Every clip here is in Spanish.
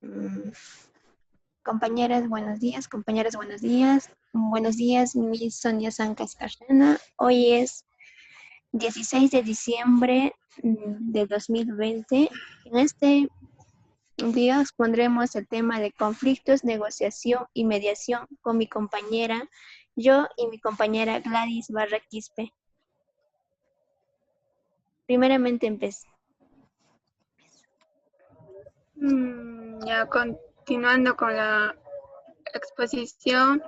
Mm, Compañeras, buenos días. Compañeros, buenos días. Buenos días, mi Sonia Sancas Cardena. Hoy es 16 de diciembre de 2020. En este día expondremos el tema de conflictos, negociación y mediación con mi compañera, yo y mi compañera Gladys Barra Quispe. Primeramente empecé. Ya continuando con la exposición,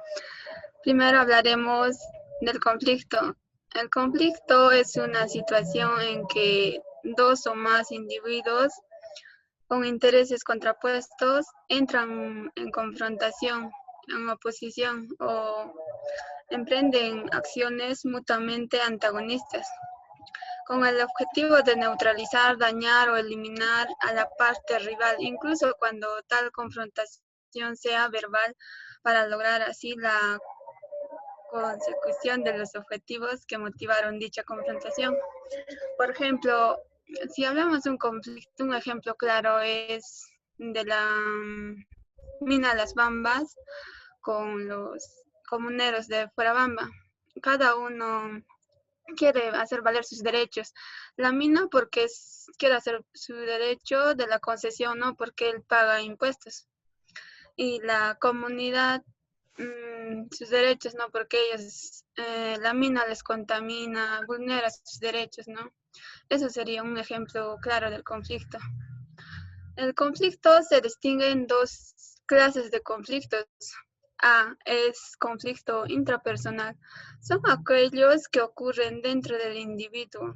primero hablaremos del conflicto. El conflicto es una situación en que dos o más individuos con intereses contrapuestos entran en confrontación, en oposición o emprenden acciones mutuamente antagonistas, con el objetivo de neutralizar, dañar o eliminar a la parte rival, incluso cuando tal confrontación sea verbal, para lograr así la consecución de los objetivos que motivaron dicha confrontación. Por ejemplo, si hablamos de un conflicto, un ejemplo claro es de la mina Las Bambas con los comuneros de Fuerabamba. Cada uno quiere hacer valer sus derechos. La mina porque quiere hacer su derecho de la concesión, no porque él paga impuestos. Y la comunidad sus derechos, no porque ellos, la mina les contamina, vulnera sus derechos, ¿no? Eso sería un ejemplo claro del conflicto. El conflicto se distingue en dos clases de conflictos. A es conflicto intrapersonal. Son aquellos que ocurren dentro del individuo.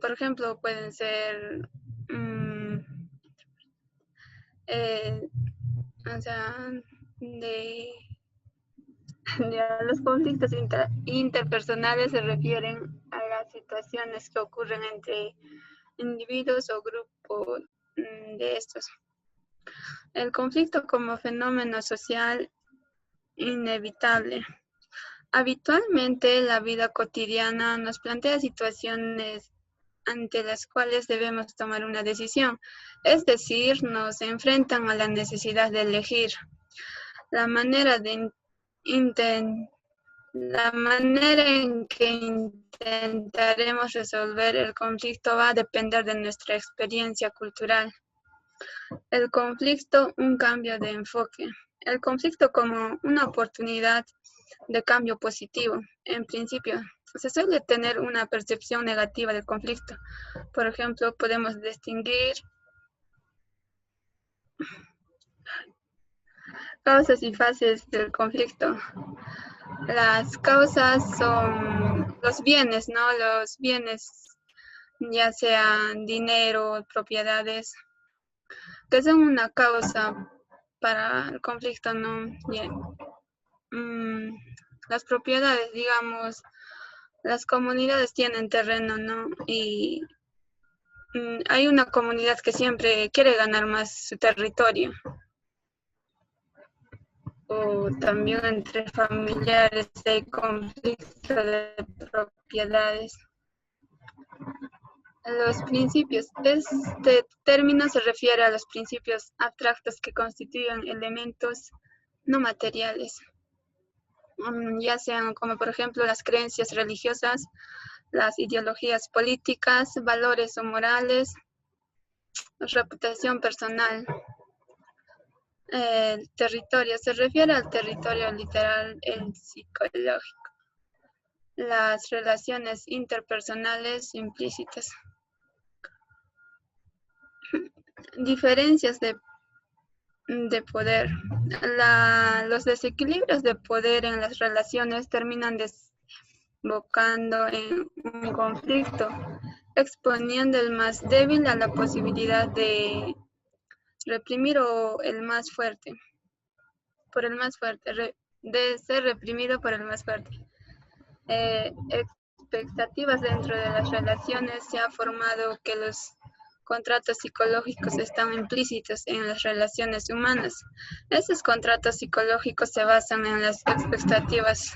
Por ejemplo, pueden ser o sea, de, los conflictos interpersonales se refieren a las situaciones que ocurren entre individuos o grupos de estos. El conflicto como fenómeno social inevitable. Habitualmente la vida cotidiana nos plantea situaciones ante las cuales debemos tomar una decisión, es decir, nos enfrentan a la necesidad de elegir. La manera en que intentaremos resolver el conflicto va a depender de nuestra experiencia cultural. El conflicto, un cambio de enfoque. El conflicto como una oportunidad de cambio positivo. En principio, se suele tener una percepción negativa del conflicto. Por ejemplo, podemos distinguir causas y fases del conflicto. Las causas son los bienes, ¿no? Los bienes, ya sean dinero, propiedades, que son una causa para el conflicto, ¿no? Bien. Las propiedades, digamos, las comunidades tienen terreno, ¿no? Y hay una comunidad que siempre quiere ganar más su territorio. O también entre familiares hay conflicto de propiedades. Los principios. Este término se refiere a los principios abstractos que constituyen elementos no materiales, ya sean como por ejemplo las creencias religiosas, las ideologías políticas, valores o morales, reputación personal. El territorio se refiere al territorio literal, el psicológico. Las relaciones interpersonales implícitas. Diferencias de poder. Los desequilibrios de poder en las relaciones terminan desembocando en un conflicto, exponiendo el más débil a la posibilidad de reprimir o el más fuerte, de ser reprimido por el más fuerte. Expectativas dentro de las relaciones. Se ha formado que los contratos psicológicos están implícitos en las relaciones humanas. Estos contratos psicológicos se basan en las expectativas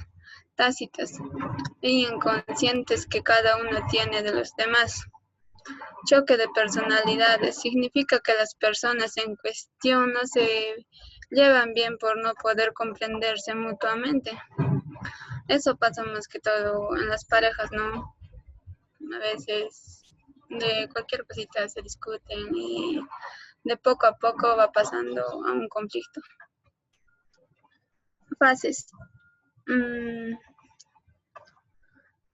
tácitas e inconscientes que cada uno tiene de los demás. Choque de personalidades significa que las personas en cuestión no se llevan bien por no poder comprenderse mutuamente. Eso pasa más que todo en las parejas, ¿no? A veces de cualquier cosita se discuten y de poco a poco va pasando a un conflicto. Fases.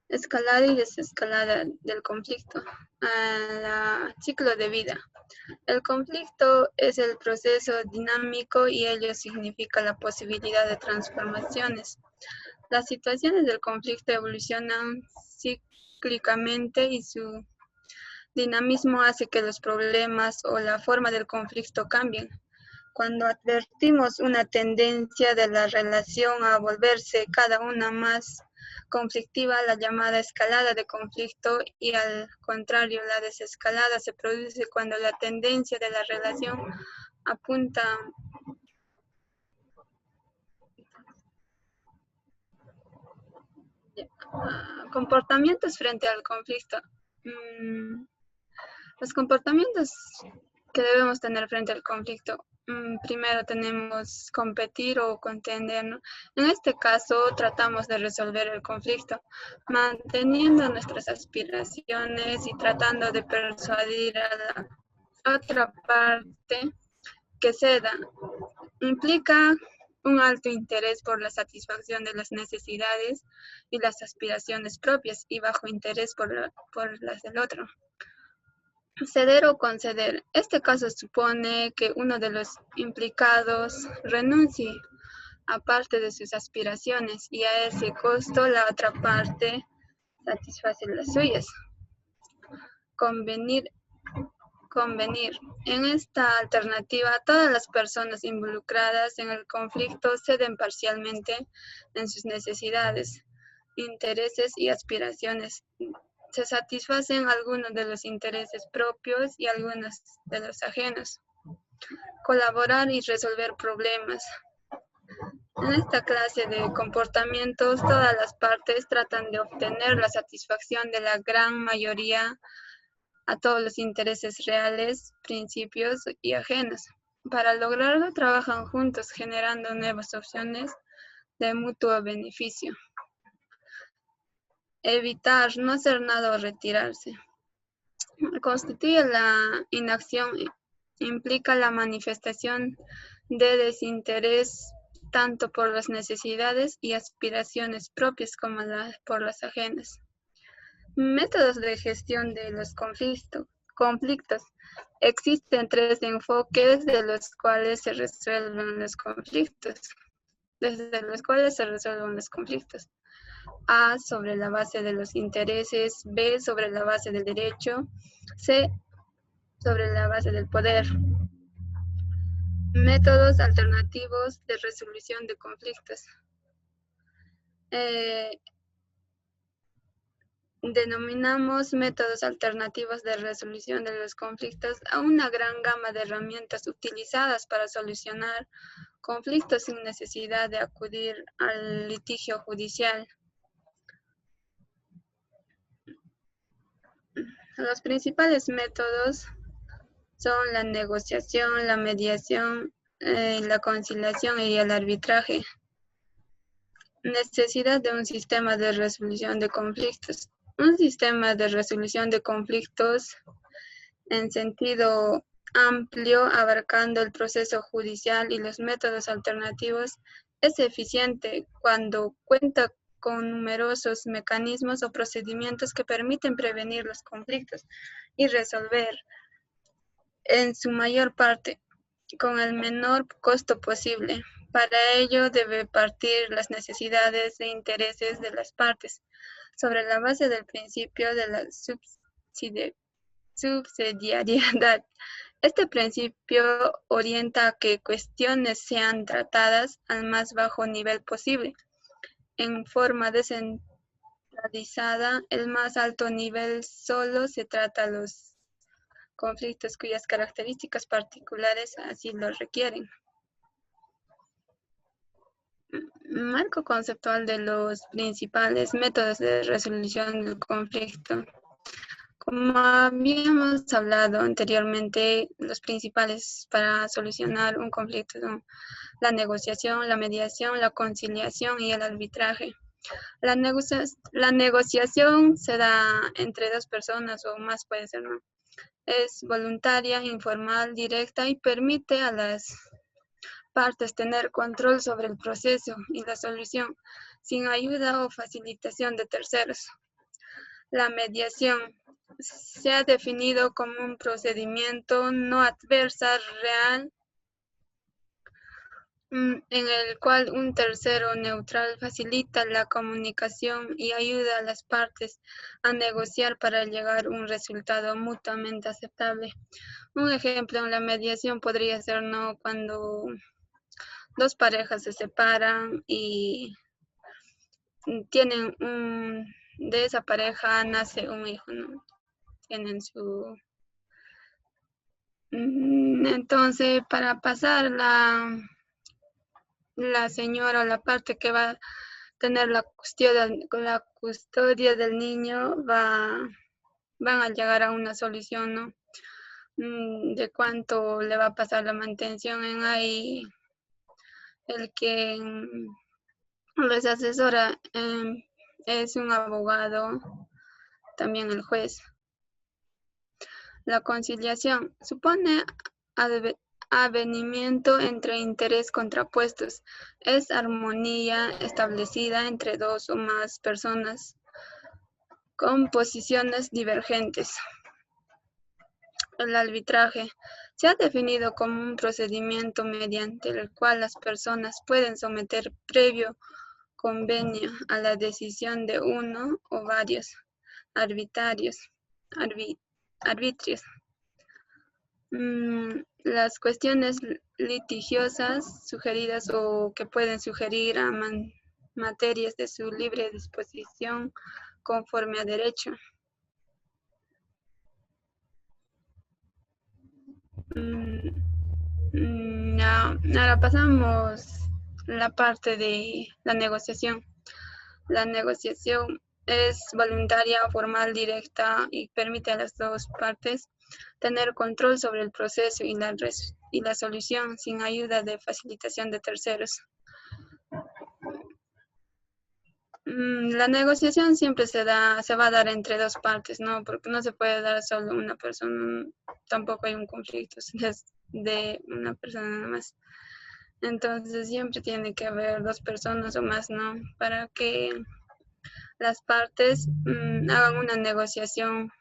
Escalada y desescalada del conflicto. Ciclo de vida. El conflicto es el proceso dinámico y ello significa la posibilidad de transformaciones. Las situaciones del conflicto evolucionan cíclicamente y su dinamismo hace que los problemas o la forma del conflicto cambien. Cuando advertimos una tendencia de la relación a volverse cada una más conflictiva, la llamada escalada de conflicto, y al contrario, la desescalada se produce cuando la tendencia de la relación apunta a comportamientos frente al conflicto. Los comportamientos que debemos tener frente al conflicto. Primero tenemos competir o contender, ¿no? En este caso tratamos de resolver el conflicto, manteniendo nuestras aspiraciones y tratando de persuadir a la otra parte que ceda. Implica un alto interés por la satisfacción de las necesidades y las aspiraciones propias y bajo interés por las del otro. Ceder o conceder. Este caso supone que uno de los implicados renuncie a parte de sus aspiraciones y a ese costo la otra parte satisface las suyas. Convenir. En esta alternativa, todas las personas involucradas en el conflicto ceden parcialmente en sus necesidades, intereses y aspiraciones. Se satisfacen algunos de los intereses propios y algunos de los ajenos. Colaborar y resolver problemas. En esta clase de comportamientos, todas las partes tratan de obtener la satisfacción de la gran mayoría a todos los intereses reales, principios y ajenos. Para lograrlo, trabajan juntos generando nuevas opciones de mutuo beneficio. Evitar, no hacer nada o retirarse. Constituye la inacción, implica la manifestación de desinterés tanto por las necesidades y aspiraciones propias como por las ajenas. Métodos de gestión de los conflictos. Existen tres enfoques de los cuales se resuelven los conflictos. A, sobre la base de los intereses, B, sobre la base del derecho, C, sobre la base del poder. Métodos alternativos de resolución de conflictos. Denominamos métodos alternativos de resolución de los conflictos a una gran gama de herramientas utilizadas para solucionar conflictos sin necesidad de acudir al litigio judicial. Los principales métodos son la negociación, la mediación, la conciliación y el arbitraje. Necesidad de un sistema de resolución de conflictos. Un sistema de resolución de conflictos en sentido amplio, abarcando el proceso judicial y los métodos alternativos, es eficiente cuando cuenta con numerosos mecanismos o procedimientos que permiten prevenir los conflictos y resolver en su mayor parte con el menor costo posible. Para ello debe partir las necesidades e intereses de las partes sobre la base del principio de la subsidiariedad. Este principio orienta a que cuestiones sean tratadas al más bajo nivel posible, en forma descentralizada. El más alto nivel solo se trata los conflictos cuyas características particulares así lo requieren. Marco conceptual de los principales métodos de resolución del conflicto. Como habíamos hablado anteriormente, los principales para solucionar un conflicto son la negociación, la mediación, la conciliación y el arbitraje. La negociación se da entre dos personas o más, puede ser, ¿no? Es voluntaria, informal, directa y permite a las partes tener control sobre el proceso y la solución sin ayuda o facilitación de terceros. La mediación se ha definido como un procedimiento no adversarial real en el cual un tercero neutral facilita la comunicación y ayuda a las partes a negociar para llegar a un resultado mutuamente aceptable. Un ejemplo en la mediación podría ser, ¿no?, cuando dos parejas se separan y tienen de esa pareja nace un hijo, ¿no? Tienen su... Entonces, para pasar la señora o la parte que va a tener la custodia del niño, van a llegar a una solución, ¿no? De cuánto le va a pasar la mantención en ahí. El que les asesora es un abogado, también el juez. La conciliación supone avenimiento entre intereses contrapuestos. Es armonía establecida entre dos o más personas con posiciones divergentes. El arbitraje se ha definido como un procedimiento mediante el cual las personas pueden someter previo convenio a la decisión de uno o varios arbitrios. Las cuestiones litigiosas sugeridas o que pueden sugerir a materias de su libre disposición conforme a derecho. Ahora pasamos la parte de la negociación. La negociación es voluntaria, formal, directa y permite a las dos partes tener control sobre el proceso y la solución sin ayuda de facilitación de terceros. La negociación siempre se va a dar entre dos partes, ¿no? Porque no se puede dar solo una persona, tampoco hay un conflicto de una persona nada más. Entonces siempre tiene que haber dos personas o más, ¿no? Para que las partes hagan una negociación,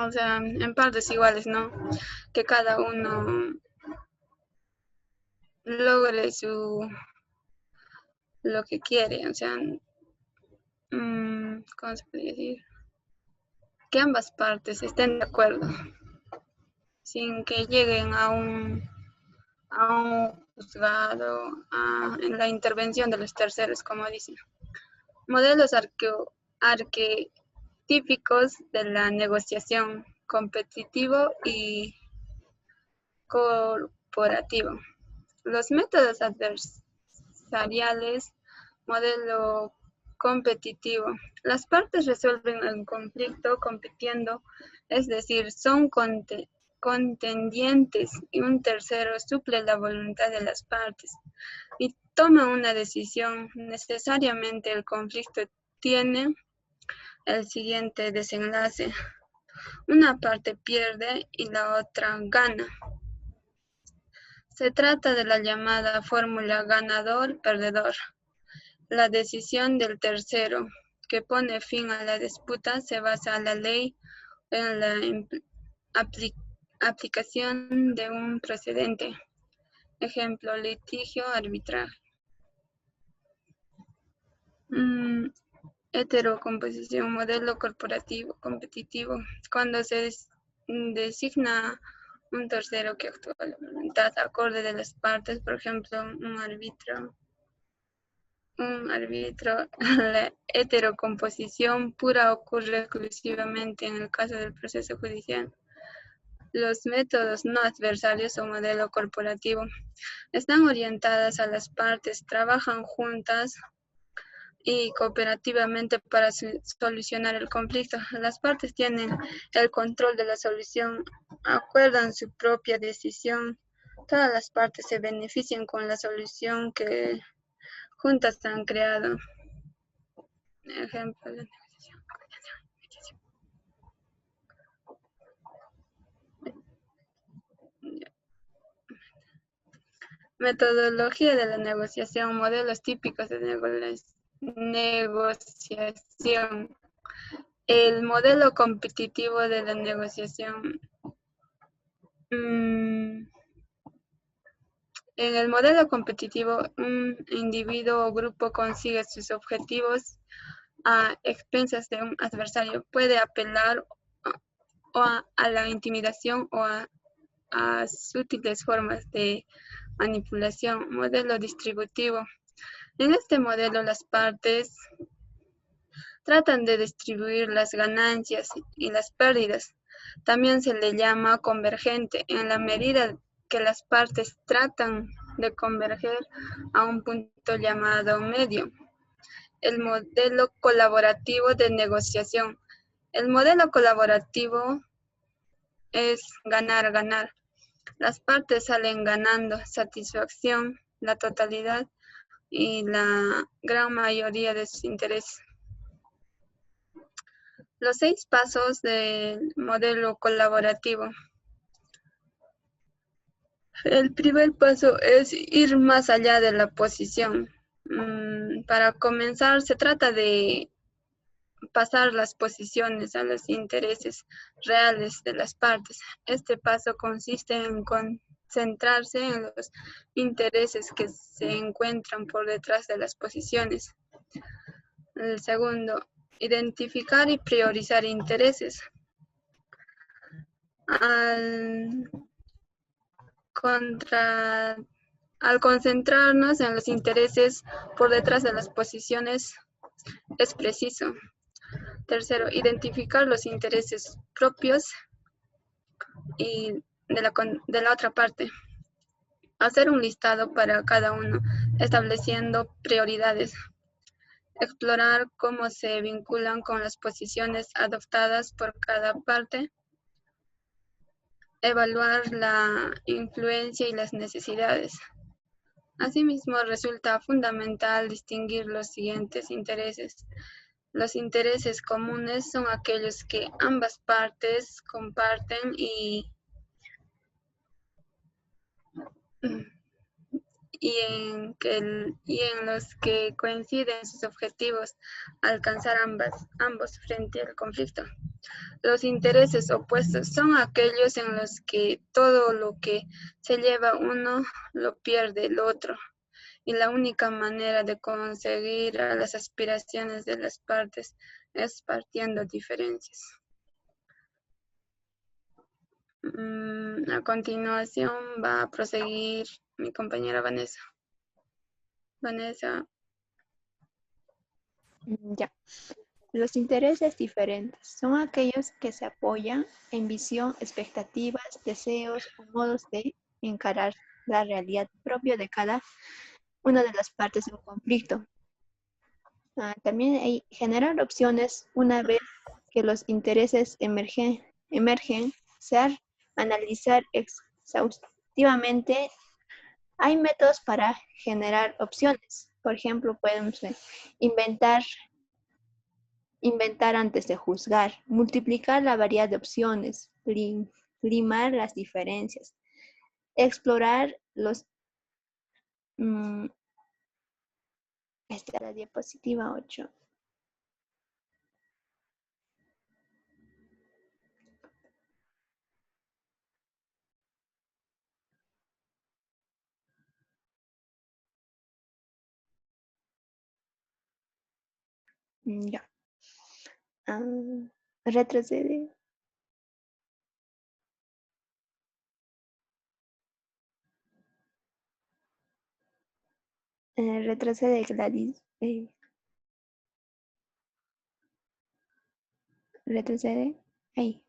o sea, en partes iguales, ¿no? Que cada uno logre lo que quiere, o sea, ¿cómo se puede decir? Que ambas partes estén de acuerdo, sin que lleguen a un juzgado, en la intervención de los terceros, como dicen. Modelos arquetípicos de la negociación: competitivo y corporativo. Los métodos adversariales. Modelo competitivo. Las partes resuelven el conflicto compitiendo, es decir, son contendientes y un tercero suple la voluntad de las partes y toma una decisión. Necesariamente el conflicto tiene el siguiente desenlace: una parte pierde y la otra gana. Se trata de la llamada fórmula ganador-perdedor. La decisión del tercero que pone fin a la disputa se basa en la ley o en la aplicación de un precedente. Ejemplo: litigio, arbitraje. Heterocomposición, modelo corporativo, competitivo. Cuando se designa un tercero que actúa a la voluntad acorde de las partes, por ejemplo, un árbitro. La heterocomposición pura ocurre exclusivamente en el caso del proceso judicial. Los métodos no adversarios o modelo corporativo están orientadas a las partes, trabajan juntas y cooperativamente para solucionar el conflicto. Las partes tienen el control de la solución, acuerdan su propia decisión. Todas las partes se benefician con la solución que juntas han creado. Ejemplo de negociación. Metodología de la negociación, modelos típicos de negociación. El modelo competitivo de la negociación. En el modelo competitivo, un individuo o grupo consigue sus objetivos a expensas de un adversario. Puede apelar a la intimidación o a sutiles formas de manipulación. Modelo distributivo. En este modelo, las partes tratan de distribuir las ganancias y las pérdidas. También se le llama convergente en la medida que las partes tratan de converger a un punto llamado medio. El modelo colaborativo de negociación. El modelo colaborativo es ganar, ganar. Las partes salen ganando satisfacción, la totalidad y la gran mayoría de sus intereses. Los 6 pasos del modelo colaborativo. El primer paso es ir más allá de la posición. Para comenzar, se trata de pasar las posiciones a los intereses reales de las partes. Este paso consiste en concentrarse en los intereses que se encuentran por detrás de las posiciones. El segundo, identificar y priorizar intereses. Al concentrarnos en los intereses por detrás de las posiciones, es preciso. Tercero, identificar los intereses propios y de la otra parte. Hacer un listado para cada uno, estableciendo prioridades. Explorar cómo se vinculan con las posiciones adoptadas por cada parte. Evaluar la influencia y las necesidades. Asimismo, resulta fundamental distinguir los siguientes intereses. Los intereses comunes son aquellos que ambas partes comparten y en los que coinciden sus objetivos alcanzar ambos frente al conflicto. Los intereses opuestos son aquellos en los que todo lo que se lleva uno lo pierde el otro, y la única manera de conseguir las aspiraciones de las partes es partiendo diferencias. A continuación va a proseguir mi compañera Vanessa. Vanessa. Ya. Los intereses diferentes son aquellos que se apoyan en visión, expectativas, deseos o modos de encarar la realidad propia de cada una de las partes de un conflicto. También hay generar opciones una vez que los intereses emergen, analizar exhaustivamente. Hay métodos para generar opciones. Por ejemplo, podemos inventar antes de juzgar, multiplicar la variedad de opciones, limar las diferencias, explorar los... esta es la diapositiva 8. Ya. Retrocede. Retrocede, Gladys. Retrocede. Ahí.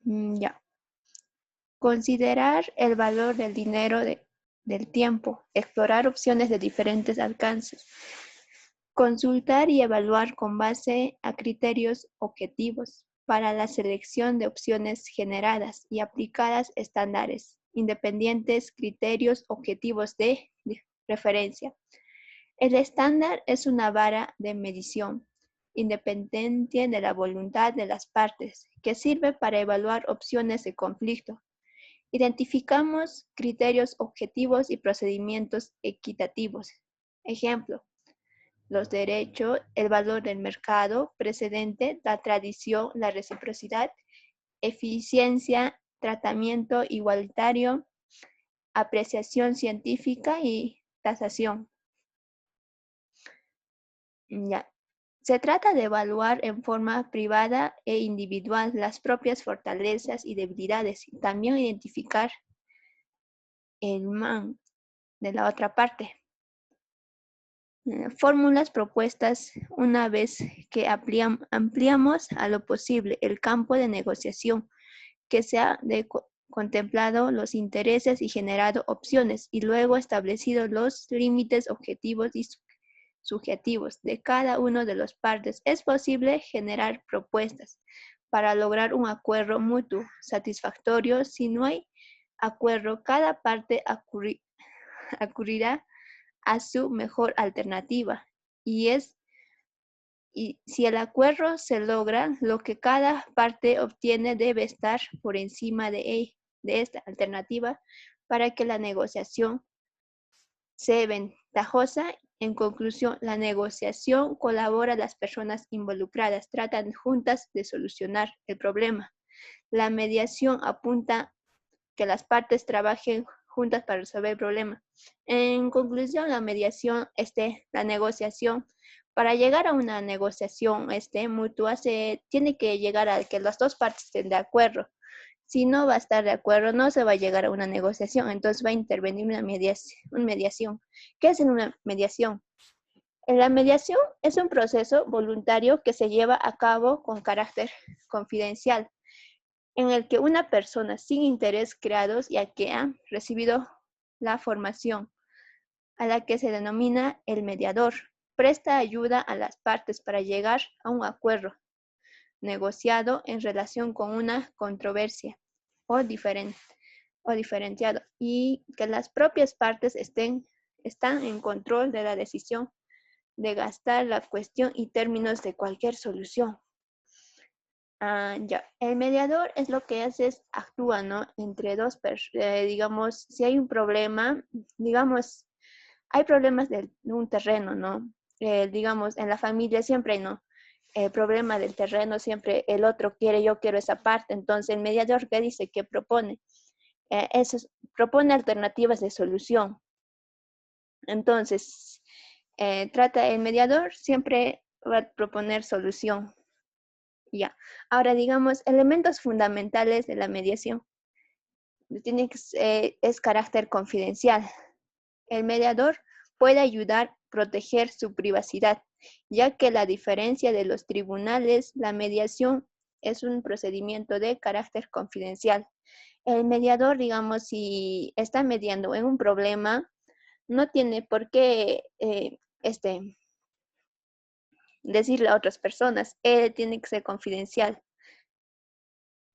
Ya. Considerar el valor del dinero del tiempo, explorar opciones de diferentes alcances, consultar y evaluar con base a criterios objetivos para la selección de opciones generadas y aplicadas estándares, independientes criterios objetivos de referencia. El estándar es una vara de medición independiente de la voluntad de las partes, que sirve para evaluar opciones de conflicto. Identificamos criterios objetivos y procedimientos equitativos. Ejemplo, los derechos, el valor del mercado, precedente, la tradición, la reciprocidad, eficiencia, tratamiento igualitario, apreciación científica y tasación. Ya. Se trata de evaluar en forma privada e individual las propias fortalezas y debilidades y también identificar el man de la otra parte. Fórmulas propuestas una vez que ampliamos a lo posible el campo de negociación, que se ha contemplado los intereses y generado opciones y luego establecido los límites objetivos y subjetivos de cada uno de los partes, es posible generar propuestas para lograr un acuerdo mutuo satisfactorio. Si no hay acuerdo, cada parte acudirá a su mejor alternativa y si el acuerdo se logra, lo que cada parte obtiene debe estar por encima de esta alternativa para que la negociación sea ventajosa. En conclusión, la negociación colabora a las personas involucradas, tratan juntas de solucionar el problema. La mediación apunta que las partes trabajen juntas para resolver el problema. En conclusión, la mediación, la negociación, para llegar a una negociación mutua, se tiene que llegar a que las dos partes estén de acuerdo. Si no va a estar de acuerdo, no se va a llegar a una negociación, entonces va a intervenir una mediación. ¿Qué es una mediación? La mediación es un proceso voluntario que se lleva a cabo con carácter confidencial, en el que una persona sin interés creados ya que ha recibido la formación, a la que se denomina el mediador, presta ayuda a las partes para llegar a un acuerdo negociado en relación con una controversia o diferenciado, y que las propias partes están en control de la decisión de gastar la cuestión y términos de cualquier solución. Ya. El mediador es lo que hace es actúa, ¿no? Entre dos personas, digamos, si hay un problema, digamos, hay problemas de un terreno, ¿no? Digamos, en la familia siempre hay, ¿no? El problema del terreno siempre el otro quiere, yo quiero esa parte. Entonces, el mediador, ¿qué dice? ¿Qué propone? Propone alternativas de solución. Entonces, el mediador siempre va a proponer solución. Ya. Ahora, digamos, elementos fundamentales de la mediación. Es carácter confidencial. El mediador puede ayudar a proteger su privacidad, ya que a diferencia de los tribunales, la mediación es un procedimiento de carácter confidencial. El mediador, digamos, si está mediando en un problema, no tiene por qué decirle a otras personas. Él tiene que ser confidencial.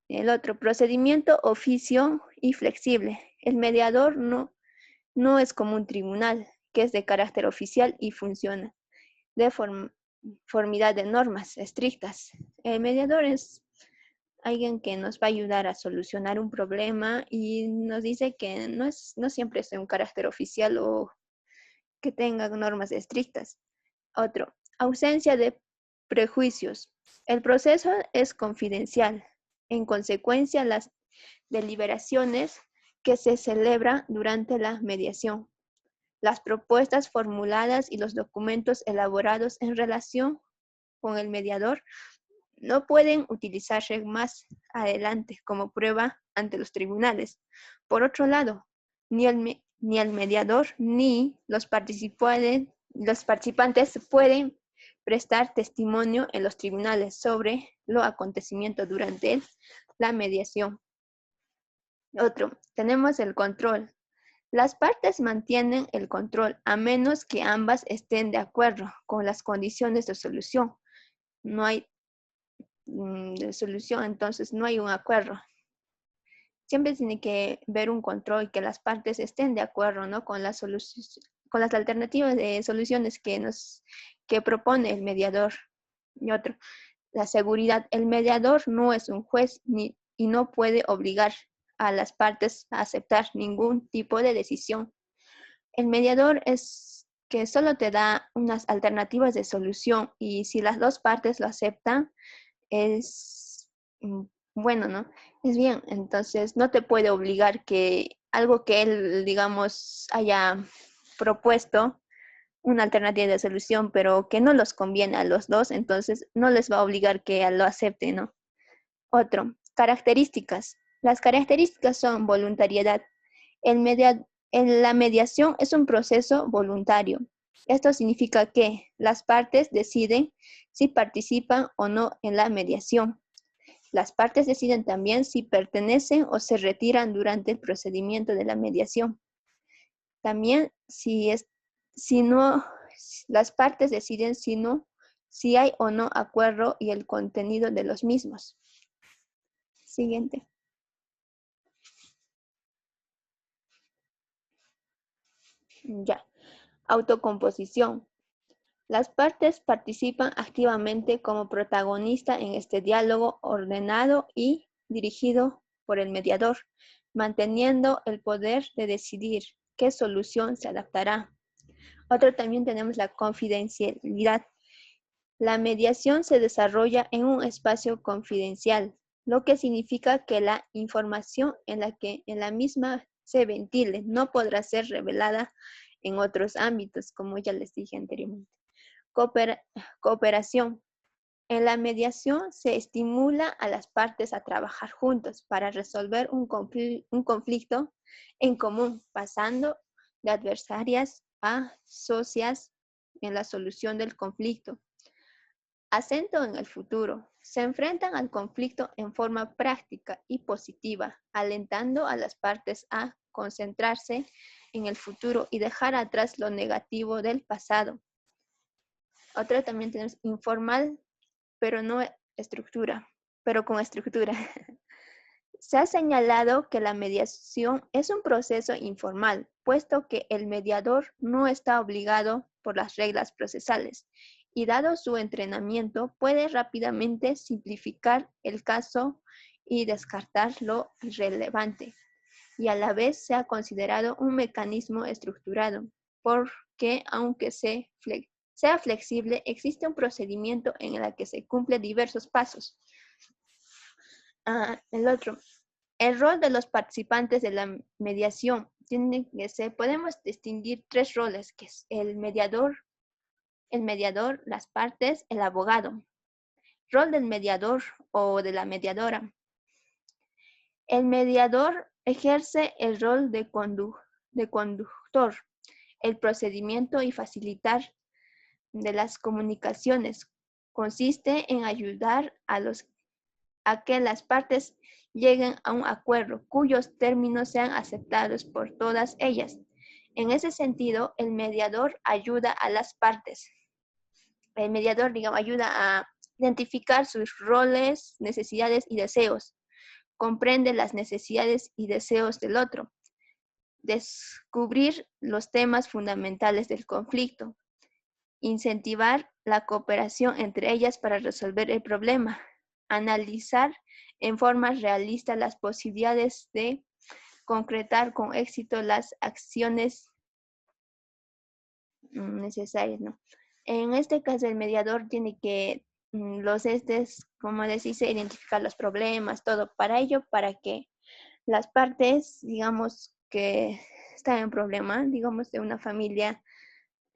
El otro, procedimiento, oficio y flexible. El mediador no es como un tribunal, que es de carácter oficial y funciona de conformidad de normas estrictas. El mediador es alguien que nos va a ayudar a solucionar un problema y nos dice que no siempre es de un carácter oficial o que tenga normas estrictas. Otro, ausencia de prejuicios. El proceso es confidencial. En consecuencia, las deliberaciones que se celebran durante la mediación, las propuestas formuladas y los documentos elaborados en relación con el mediador no pueden utilizarse más adelante como prueba ante los tribunales. Por otro lado, ni el mediador ni los participantes pueden prestar testimonio en los tribunales sobre los acontecimientos durante la mediación. Otro, tenemos el control. Las partes mantienen el control a menos que ambas estén de acuerdo con las condiciones de solución. No hay de solución, entonces no hay un acuerdo. Siempre tiene que ver un control, que las partes estén de acuerdo, ¿no? Con las con las alternativas de soluciones que propone el mediador. Y otro, la seguridad. El mediador no es un juez y no puede obligar a las partes a aceptar ningún tipo de decisión. El mediador es que solo te da unas alternativas de solución y si las dos partes lo aceptan, es bueno, ¿no? Es bien, entonces no te puede obligar que algo que él, digamos, haya propuesto, una alternativa de solución, pero que no los conviene a los dos, entonces no les va a obligar que lo acepten, ¿no? Otro, características. Las características son voluntariedad. La mediación es un proceso voluntario. Esto significa que las partes deciden si participan o no en la mediación. Las partes deciden también si pertenecen o se retiran durante el procedimiento de la mediación. También si no, las partes deciden si hay o no acuerdo y el contenido de los mismos. Siguiente. Ya. Autocomposición. Las partes participan activamente como protagonista en este diálogo ordenado y dirigido por el mediador, manteniendo el poder de decidir qué solución se adaptará. Otro también tenemos la confidencialidad. La mediación se desarrolla en un espacio confidencial, lo que significa que la información en la misma se ventile no podrá ser revelada en otros ámbitos, como ya les dije anteriormente. Cooperación. En la mediación se estimula a las partes a trabajar juntos para resolver un conflicto en común, pasando de adversarias a socias en la solución del conflicto. Acento en el futuro. Se enfrentan al conflicto en forma práctica y positiva, alentando a las partes a concentrarse en el futuro y dejar atrás lo negativo del pasado. Otra también tenemos informal, pero no estructura, pero con estructura. Se ha señalado que la mediación es un proceso informal, puesto que el mediador no está obligado por las reglas procesales y dado su entrenamiento puede rápidamente simplificar el caso y descartar lo irrelevante y a la vez se ha considerado un mecanismo estructurado, porque aunque sea flexible, existe un procedimiento en el que se cumplen diversos pasos. El otro, el rol de los participantes de la mediación tiene que ser, podemos distinguir tres roles, que es el mediador, las partes, el abogado. Rol del mediador o de la mediadora. El mediador ejerce el rol de conductor, el procedimiento y facilitar de las comunicaciones. Consiste en ayudar a que las partes lleguen a un acuerdo cuyos términos sean aceptados por todas ellas. En ese sentido, el mediador ayuda a las partes. El mediador, digamos, ayuda a identificar sus roles, necesidades y deseos. Comprende las necesidades y deseos del otro. Descubrir los temas fundamentales del conflicto. Incentivar la cooperación entre ellas para resolver el problema. Analizar en forma realista las posibilidades de concretar con éxito las acciones necesarias, ¿no? En este caso, el mediador tiene que, como decís, identificar los problemas, todo para ello, para que las partes, digamos, que están en problema, digamos, de una familia,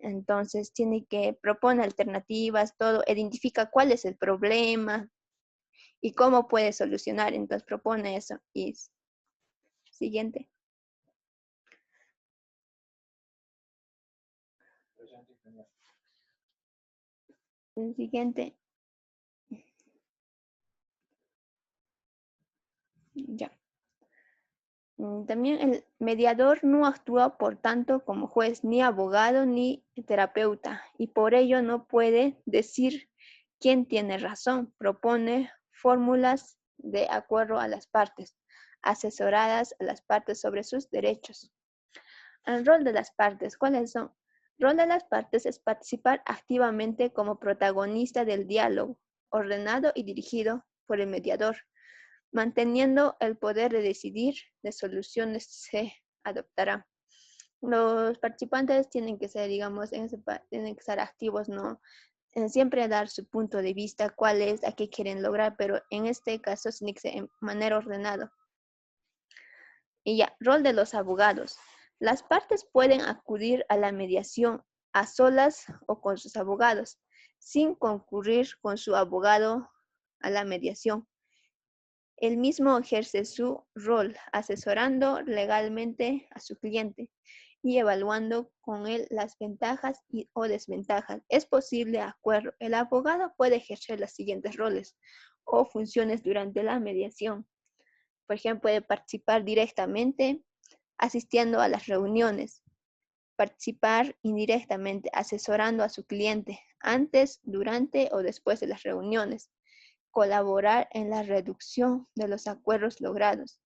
entonces tiene que proponer alternativas, todo, identifica cuál es el problema y cómo puede solucionar, entonces propone eso. Y siguiente. El siguiente. Ya. También el mediador no actúa, por tanto, como juez, ni abogado, ni terapeuta, y por ello no puede decir quién tiene razón. Propone fórmulas de acuerdo a las partes, asesoradas a las partes sobre sus derechos. El rol de las partes, ¿cuáles son? El rol de las partes es participar activamente como protagonista del diálogo, ordenado y dirigido por el mediador, manteniendo el poder de decidir de soluciones se adoptará. Los participantes tienen que ser, digamos, tienen que estar activos, ¿no? Siempre dar su punto de vista, cuál es, a qué quieren lograr, pero en este caso tiene que ser en manera ordenada. Y ya, rol de los abogados. Las partes pueden acudir a la mediación a solas o con sus abogados, sin concurrir con su abogado a la mediación. El mismo ejerce su rol asesorando legalmente a su cliente y evaluando con él las ventajas o desventajas. Es posible acuerdo. El abogado puede ejercer los siguientes roles o funciones durante la mediación. Por ejemplo, puede participar directamente asistiendo a las reuniones, participar indirectamente asesorando a su cliente antes, durante o después de las reuniones, colaborar en la reducción de los acuerdos logrados,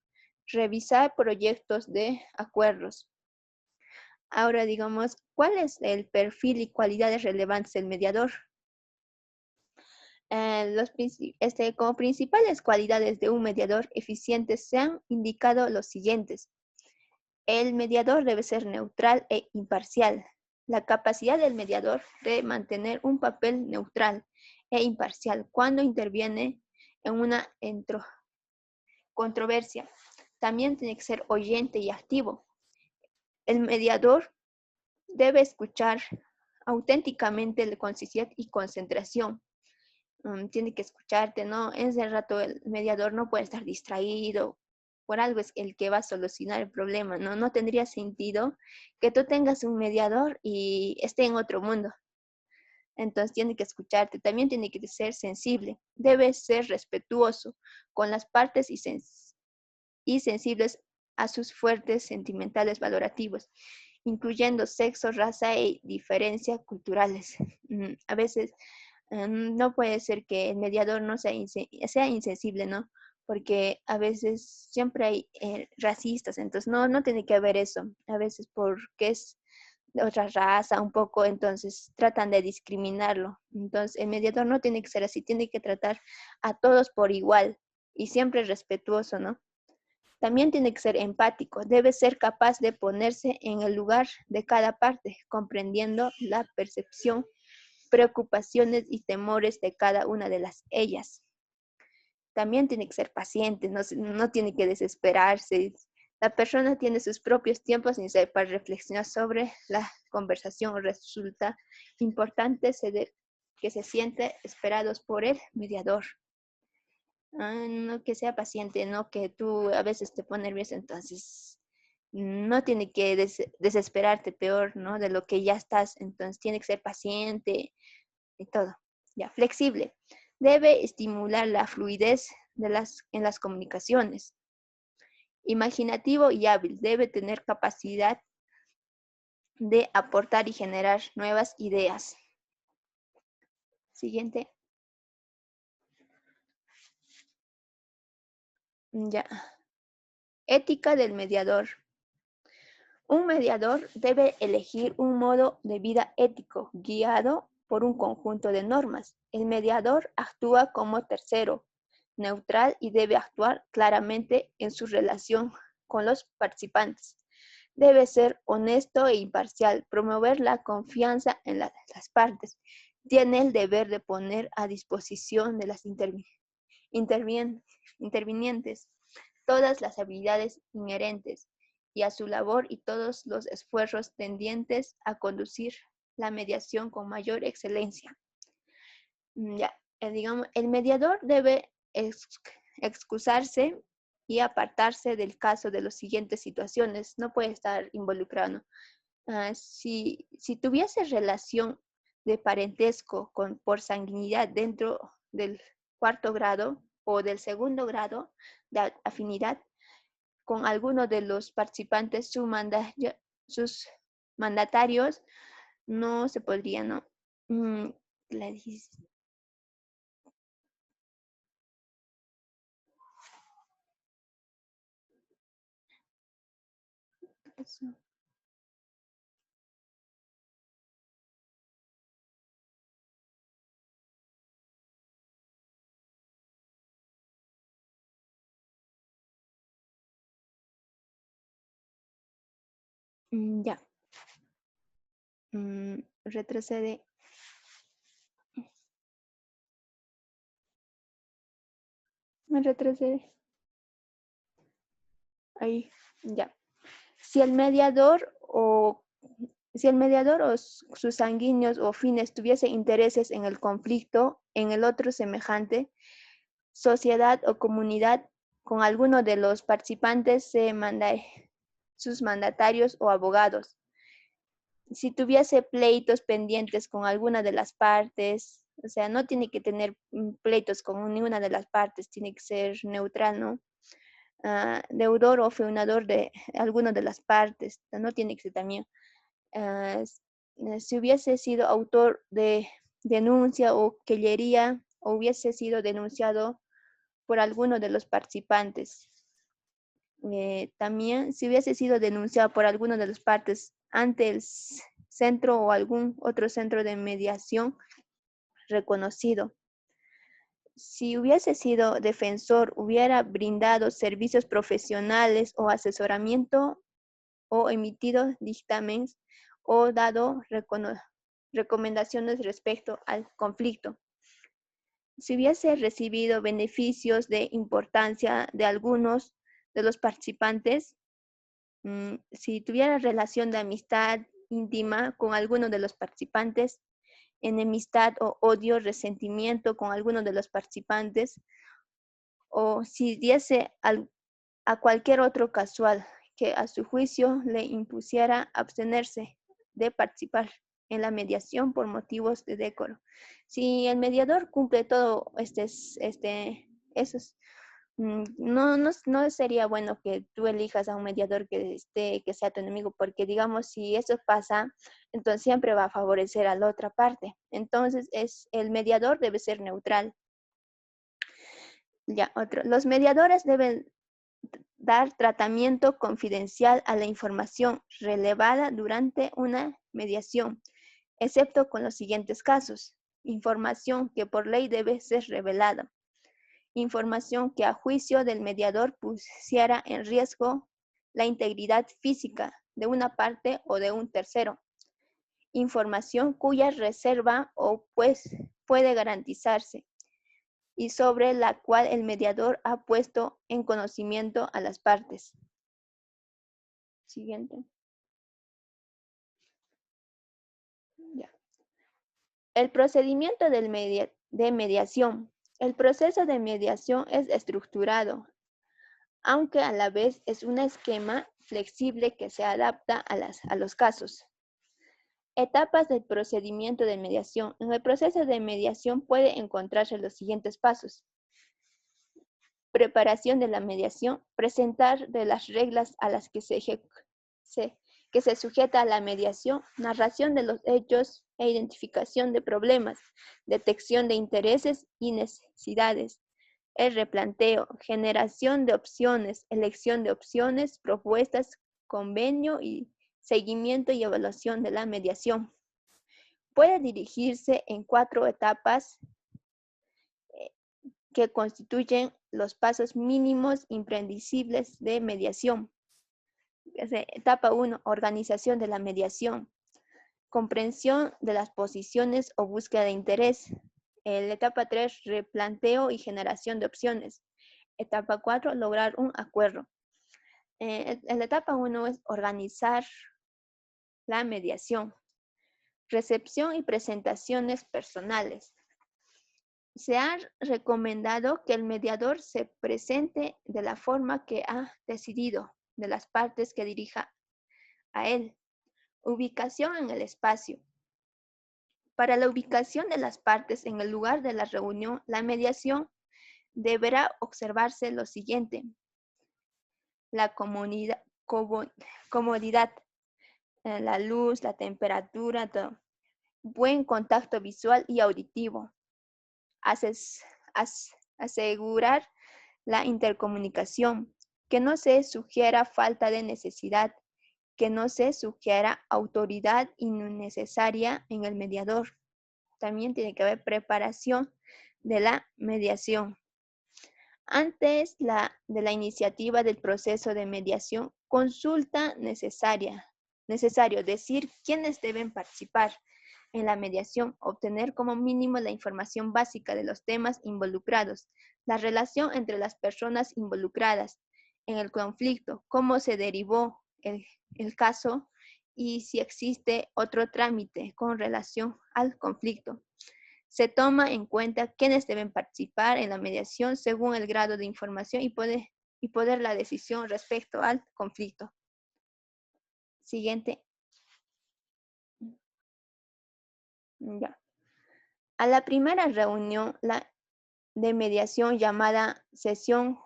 revisar proyectos de acuerdos. Ahora, digamos, ¿cuál es el perfil y cualidades relevantes del mediador? Como principales cualidades de un mediador eficiente se han indicado los siguientes. El mediador debe ser neutral e imparcial. La capacidad del mediador de mantener un papel neutral e imparcial cuando interviene en una controversia. También tiene que ser oyente y activo. El mediador debe escuchar auténticamente con sinceridad y concentración. Tiene que escucharte, ¿no? Ese rato el mediador no puede estar distraído, por algo es el que va a solucionar el problema, ¿no? No tendría sentido que tú tengas un mediador y esté en otro mundo. Entonces tiene que escucharte, también tiene que ser sensible, debe ser respetuoso con las partes y sensibles a sus fuertes sentimentales valorativos, incluyendo sexo, raza y diferencias culturales. A veces no puede ser que el mediador no sea insensible, ¿no? Porque a veces siempre hay racistas, entonces no tiene que haber eso. A veces porque es de otra raza un poco, entonces tratan de discriminarlo. Entonces el mediador no tiene que ser así, tiene que tratar a todos por igual y siempre respetuoso, ¿no? También tiene que ser empático, debe ser capaz de ponerse en el lugar de cada parte, comprendiendo la percepción, preocupaciones y temores de cada una de ellas. También tiene que ser paciente, no tiene que desesperarse. La persona tiene sus propios tiempos para reflexionar sobre la conversación. Resulta importante que se siente esperados por el mediador. No que sea paciente, no que tú a veces te pones nervioso, entonces no tiene que desesperarte peor, ¿no? De lo que ya estás, entonces tiene que ser paciente y todo. Ya, flexible. Debe estimular la fluidez en las comunicaciones. Imaginativo y hábil. Debe tener capacidad de aportar y generar nuevas ideas. Siguiente. Ya. Ética del mediador. Un mediador debe elegir un modo de vida ético, guiado por un conjunto de normas. El mediador actúa como tercero, neutral y debe actuar claramente en su relación con los participantes. Debe ser honesto e imparcial, promover la confianza en las partes. Tiene el deber de poner a disposición de las intervinientes todas las habilidades inherentes y a su labor y todos los esfuerzos tendientes a conducir la mediación con mayor excelencia. Ya, digamos, el mediador debe excusarse y apartarse del caso de las siguientes situaciones. No puede estar involucrado. Si tuviese relación de parentesco por sanguinidad dentro del cuarto grado o del segundo grado de afinidad, con alguno de los participantes, sus mandatarios, no se podría, ¿no? La dis- eso. Ya. Retrocede. Me retrocede. Ahí, ya. Si el mediador o sus sanguíneos o fines tuviese intereses en el conflicto, en el otro semejante, sociedad o comunidad, con alguno de los participantes sus mandatarios o abogados. Si tuviese pleitos pendientes con alguna de las partes, o sea, no tiene que tener pleitos con ninguna de las partes, tiene que ser neutral, ¿no? Deudor o feunador de alguna de las partes, no tiene que ser también. Si hubiese sido autor de denuncia o querella o hubiese sido denunciado por alguno de los participantes. También si hubiese sido denunciado por alguno de las partes ante el centro o algún otro centro de mediación reconocido. Si hubiese sido defensor, hubiera brindado servicios profesionales o asesoramiento o emitido dictámenes o dado recomendaciones respecto al conflicto. Si hubiese recibido beneficios de importancia de algunos de los participantes, si tuviera relación de amistad íntima con alguno de los participantes, enemistad o odio, resentimiento con alguno de los participantes, o si diese a cualquier otro casual que a su juicio le impusiera abstenerse de participar en la mediación por motivos de decoro. Si el mediador cumple todo esos, no sería bueno que tú elijas a un mediador que sea tu enemigo, porque digamos, si eso pasa, entonces siempre va a favorecer a la otra parte. Entonces, el mediador debe ser neutral. Ya, otro. Los mediadores deben dar tratamiento confidencial a la información relevada durante una mediación, excepto con los siguientes casos. Información que por ley debe ser revelada. Información que a juicio del mediador pusiera en riesgo la integridad física de una parte o de un tercero. Información cuya reserva o puede garantizarse y sobre la cual el mediador ha puesto en conocimiento a las partes. Siguiente. Ya. El procedimiento de mediación. El proceso de mediación es estructurado, aunque a la vez es un esquema flexible que se adapta a los casos. Etapas del procedimiento de mediación. En el proceso de mediación puede encontrarse los siguientes pasos. Preparación de la mediación, presentar de las reglas a las que se sujeta a la mediación, narración de los hechos e identificación de problemas, detección de intereses y necesidades, el replanteo, generación de opciones, elección de opciones, propuestas, convenio y seguimiento y evaluación de la mediación. Puede dirigirse en 4 etapas que constituyen los pasos mínimos imprescindibles de mediación. Etapa 1, organización de la mediación. Comprensión de las posiciones o búsqueda de interés. Etapa 3, replanteo y generación de opciones. Etapa 4, lograr un acuerdo. La etapa 1 es organizar la mediación. Recepción y presentaciones personales. Se ha recomendado que el mediador se presente de la forma que ha decidido de las partes que dirija a él. Ubicación en el espacio. Para la ubicación de las partes en el lugar de la reunión, la mediación deberá observarse lo siguiente. la comodidad, la luz, la temperatura, todo. Buen contacto visual y auditivo. Asegurar la intercomunicación, que no se sugiera falta de necesidad, que no se sugiera autoridad innecesaria en el mediador. También tiene que haber preparación de la mediación. Antes de la iniciativa del proceso de mediación, consulta necesario decir quiénes deben participar en la mediación, obtener como mínimo la información básica de los temas involucrados, la relación entre las personas involucradas en el conflicto, cómo se derivó el caso y si existe otro trámite con relación al conflicto. Se toma en cuenta quiénes deben participar en la mediación según el grado de información y poder la decisión respecto al conflicto. Siguiente. Ya. A la primera reunión de mediación llamada sesión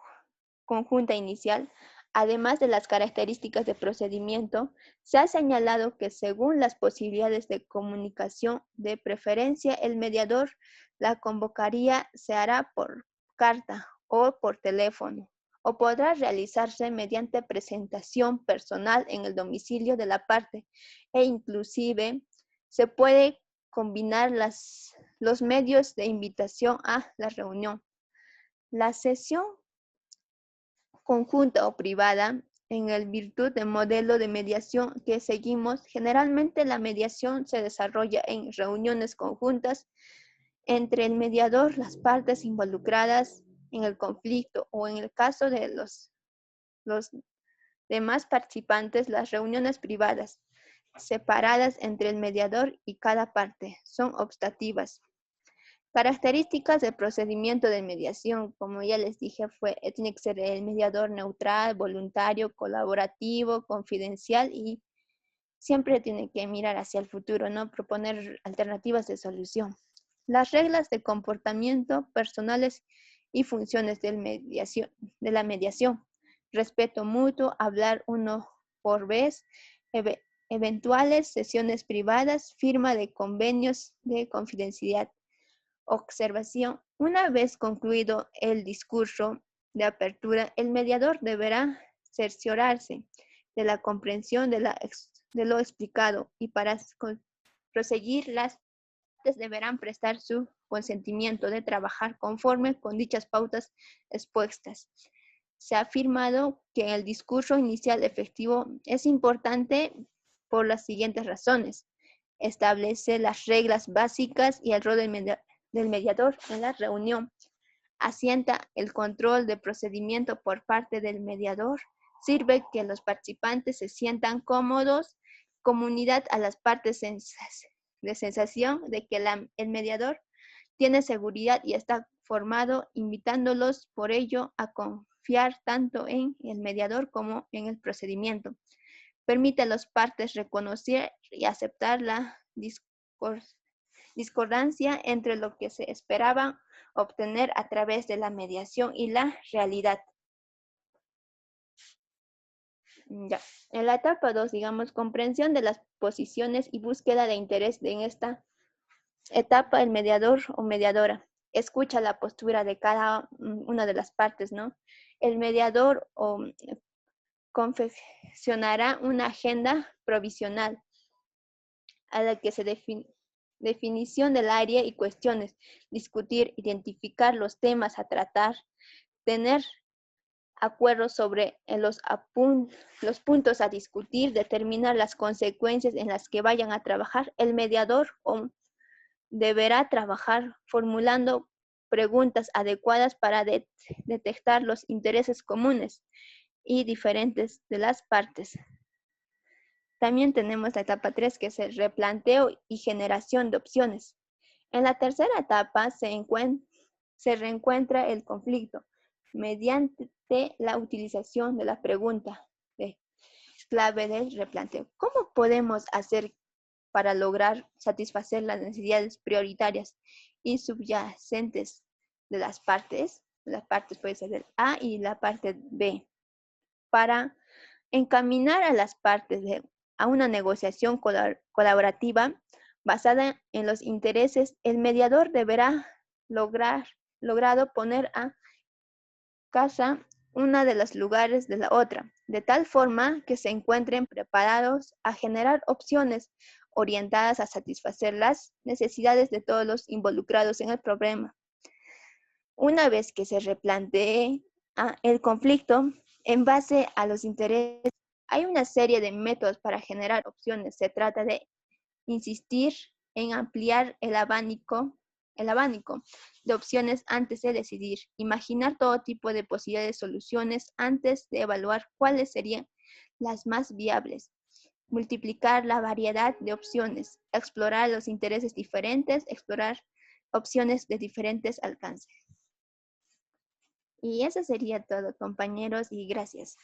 conjunta inicial, además de las características de procedimiento, se ha señalado que según las posibilidades de comunicación, de preferencia, el mediador la convocaría se hará por carta o por teléfono, o podrá realizarse mediante presentación personal en el domicilio de la parte, e inclusive se puede combinar los medios de invitación a la reunión. La sesión conjunta o privada, en el virtud del modelo de mediación que seguimos, generalmente la mediación se desarrolla en reuniones conjuntas entre el mediador, las partes involucradas en el conflicto o en el caso de los demás participantes, las reuniones privadas, separadas entre el mediador y cada parte, son optativas. Características del procedimiento de mediación, como ya les dije, tiene que ser el mediador neutral, voluntario, colaborativo, confidencial y siempre tiene que mirar hacia el futuro, ¿no? Proponer alternativas de solución. Las reglas de comportamiento personales y funciones de la mediación. Respeto mutuo, hablar uno por vez, eventuales sesiones privadas, firma de convenios de confidencialidad. Observación. Una vez concluido el discurso de apertura, el mediador deberá cerciorarse de la comprensión de lo explicado y para proseguir las partes deberán prestar su consentimiento de trabajar conforme con dichas pautas expuestas. Se ha afirmado que el discurso inicial efectivo es importante por las siguientes razones. Establece las reglas básicas y el rol del mediador en la reunión. Asienta el control de procedimiento por parte del mediador. Sirve que los participantes se sientan cómodos. Comunidad a las partes de sensación de que el mediador tiene seguridad y está formado, invitándolos por ello a confiar tanto en el mediador como en el procedimiento. Permite a las partes reconocer y aceptar la discordancia entre lo que se esperaba obtener a través de la mediación y la realidad. Ya. En la etapa 2, digamos, comprensión de las posiciones y búsqueda de interés en esta etapa, el mediador o mediadora escucha la postura de cada una de las partes, ¿no? El mediador confeccionará una agenda provisional a la que se definición del área y cuestiones, discutir, identificar los temas a tratar, tener acuerdos sobre los puntos a discutir, determinar las consecuencias en las que vayan a trabajar. El mediador deberá trabajar formulando preguntas adecuadas para detectar los intereses comunes y diferentes de las partes. También tenemos la etapa 3, que es el replanteo y generación de opciones. En la tercera etapa se reencuentra el conflicto mediante la utilización de la pregunta clave del replanteo. ¿Cómo podemos hacer para lograr satisfacer las necesidades prioritarias y subyacentes de las partes? Las partes puede ser el A y la parte B. para encaminar a las partes a una negociación colaborativa basada en los intereses. El mediador deberá logrado poner a casa una de los lugares de la otra, de tal forma que se encuentren preparados a generar opciones orientadas a satisfacer las necesidades de todos los involucrados en el problema. Una vez que se replantee el conflicto en base a los intereses, hay una serie de métodos para generar opciones. Se trata de insistir en ampliar el abanico de opciones antes de decidir, imaginar todo tipo de posibles soluciones antes de evaluar cuáles serían las más viables, multiplicar la variedad de opciones, explorar los intereses diferentes, explorar opciones de diferentes alcances. Y eso sería todo, compañeros, y gracias.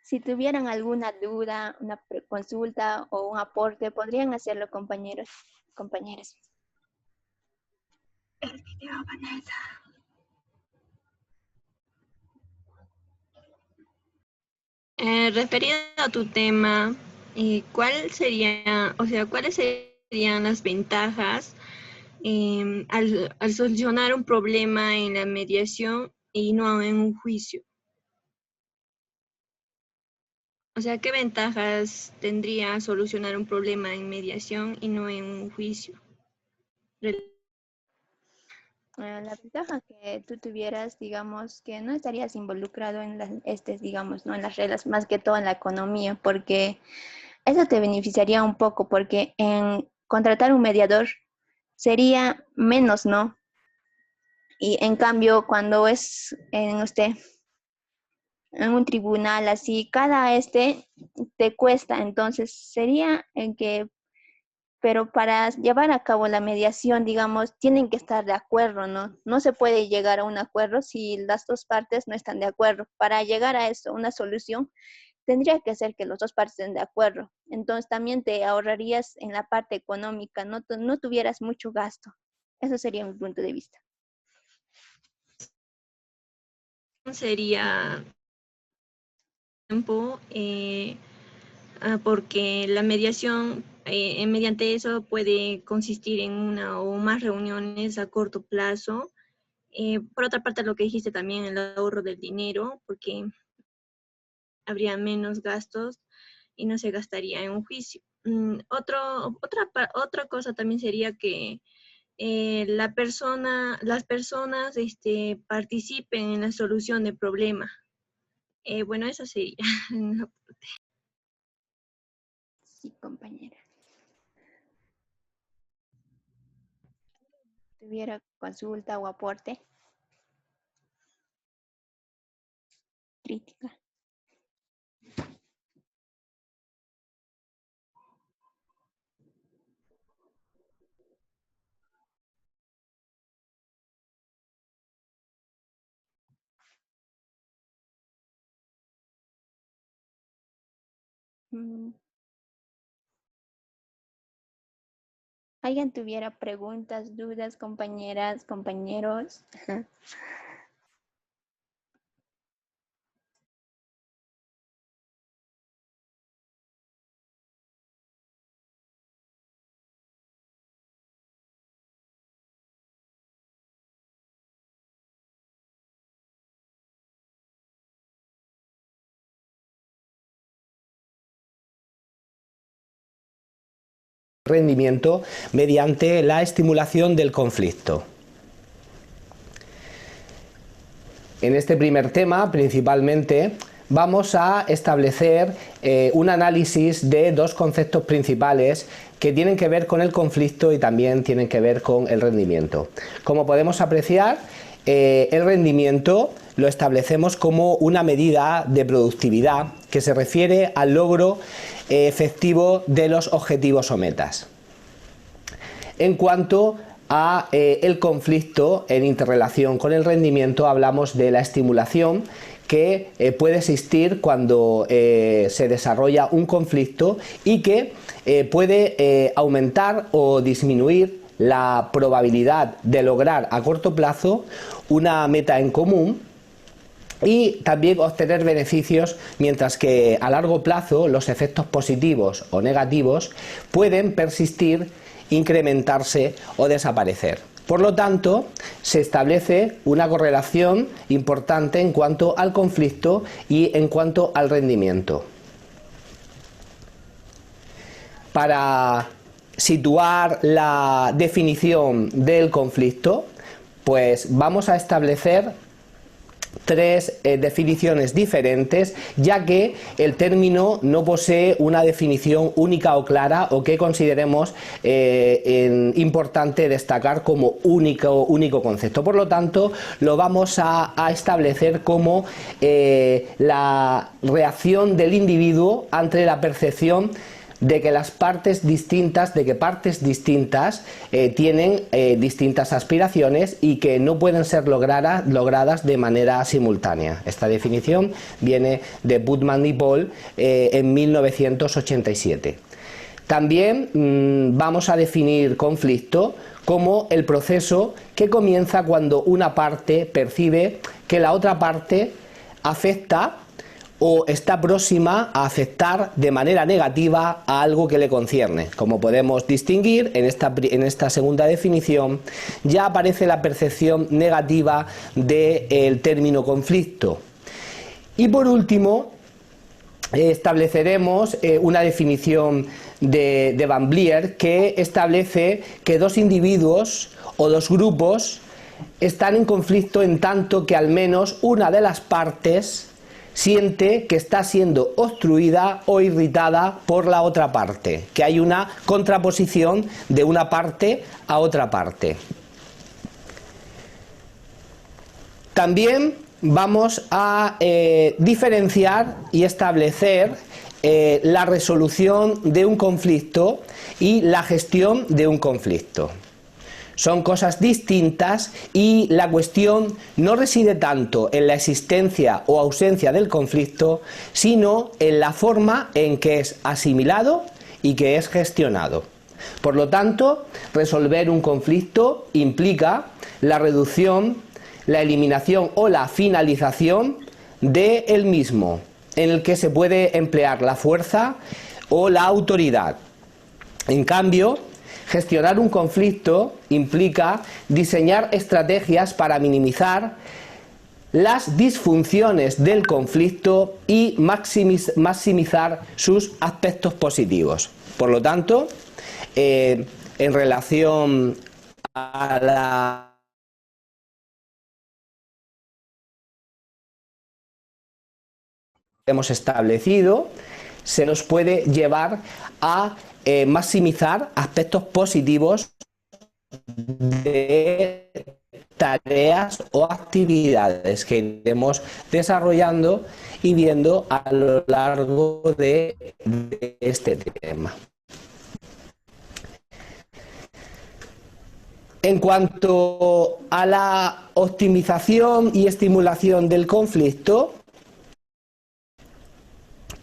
Si tuvieran alguna duda, una consulta o un aporte, podrían hacerlo, compañeros, compañeras. El video, Vanessa. Referido a tu tema, ¿cuáles serían las ventajas al solucionar un problema en la mediación y no en un juicio? O sea, ¿qué ventajas tendría solucionar un problema en mediación y no en un juicio? La ventaja que tú tuvieras, digamos, que no estarías involucrado en digamos, ¿no? En las reglas, más que todo en la economía, porque eso te beneficiaría un poco, porque en contratar un mediador sería menos, ¿no? Y en cambio, cuando es en un tribunal así, cada te cuesta, entonces sería en que, pero para llevar a cabo la mediación, digamos, tienen que estar de acuerdo, ¿no? No se puede llegar a un acuerdo si las dos partes no están de acuerdo. Para llegar a eso, una solución, tendría que ser que las dos partes estén de acuerdo. Entonces también te ahorrarías en la parte económica, no tuvieras mucho gasto. Eso sería mi punto de vista. Sería tiempo, porque la mediación, mediante eso puede consistir en una o más reuniones a corto plazo. Por otra parte, lo que dijiste también, el ahorro del dinero, porque habría menos gastos y no se gastaría en un juicio. Otra cosa también sería que las personas participen en la solución del problema. Bueno, eso sería. Sí, compañera. ¿Tuviera consulta o aporte? Crítica. ¿Alguien tuviera preguntas, dudas, compañeras, compañeros? Rendimiento mediante la estimulación del conflicto. En este primer tema, principalmente, vamos a establecer un análisis de dos conceptos principales que tienen que ver con el conflicto y también tienen que ver con el rendimiento. Como podemos apreciar, el rendimiento lo establecemos como una medida de productividad que se refiere al logro efectivo de los objetivos o metas. En cuanto a el conflicto en interrelación con el rendimiento, hablamos de la estimulación que puede existir cuando se desarrolla un conflicto y que puede aumentar o disminuir la probabilidad de lograr a corto plazo una meta en común y también obtener beneficios, mientras que a largo plazo los efectos positivos o negativos pueden persistir, incrementarse o desaparecer. Por lo tanto, se establece una correlación importante en cuanto al conflicto y en cuanto al rendimiento. Para situar la definición del conflicto, pues vamos a establecer tres definiciones diferentes, ya que el término no posee una definición única o clara, o que consideremos importante destacar como único concepto. Por lo tanto, lo vamos a establecer como la reacción del individuo ante la percepción de que partes distintas tienen distintas aspiraciones y que no pueden ser logradas de manera simultánea. Esta definición viene de Budman y Paul en 1987. También vamos a definir conflicto como el proceso que comienza cuando una parte percibe que la otra parte afecta o está próxima a afectar de manera negativa a algo que le concierne. Como podemos distinguir en esta segunda definición, ya aparece la percepción negativa del término conflicto. Y por último, estableceremos una definición de Van Vliet, que establece que dos individuos o dos grupos están en conflicto en tanto que al menos una de las partes siente que está siendo obstruida o irritada por la otra parte, que hay una contraposición de una parte a otra parte. También vamos a diferenciar y establecer la resolución de un conflicto y la gestión de un conflicto. Son cosas distintas y la cuestión no reside tanto en la existencia o ausencia del conflicto, sino en la forma en que es asimilado y que es gestionado. Por lo tanto, resolver un conflicto implica la reducción, la eliminación o la finalización de él mismo, en el que se puede emplear la fuerza o la autoridad. En cambio, gestionar un conflicto implica diseñar estrategias para minimizar las disfunciones del conflicto y maximizar sus aspectos positivos. Por lo tanto, en relación a la hemos establecido, se nos puede llevar a maximizar aspectos positivos de tareas o actividades que iremos desarrollando y viendo a lo largo de este tema. En cuanto a la optimización y estimulación del conflicto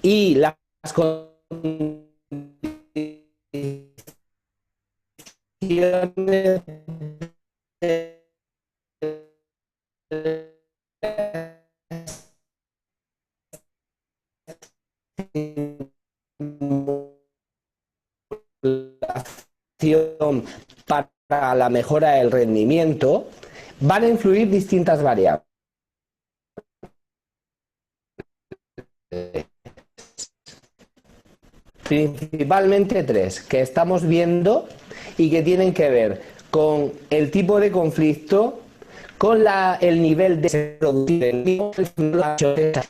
y las condiciones para la mejora del rendimiento, van a influir distintas variables. Principalmente tres, que estamos viendo y que tienen que ver con el tipo de conflicto, con el nivel de productividad,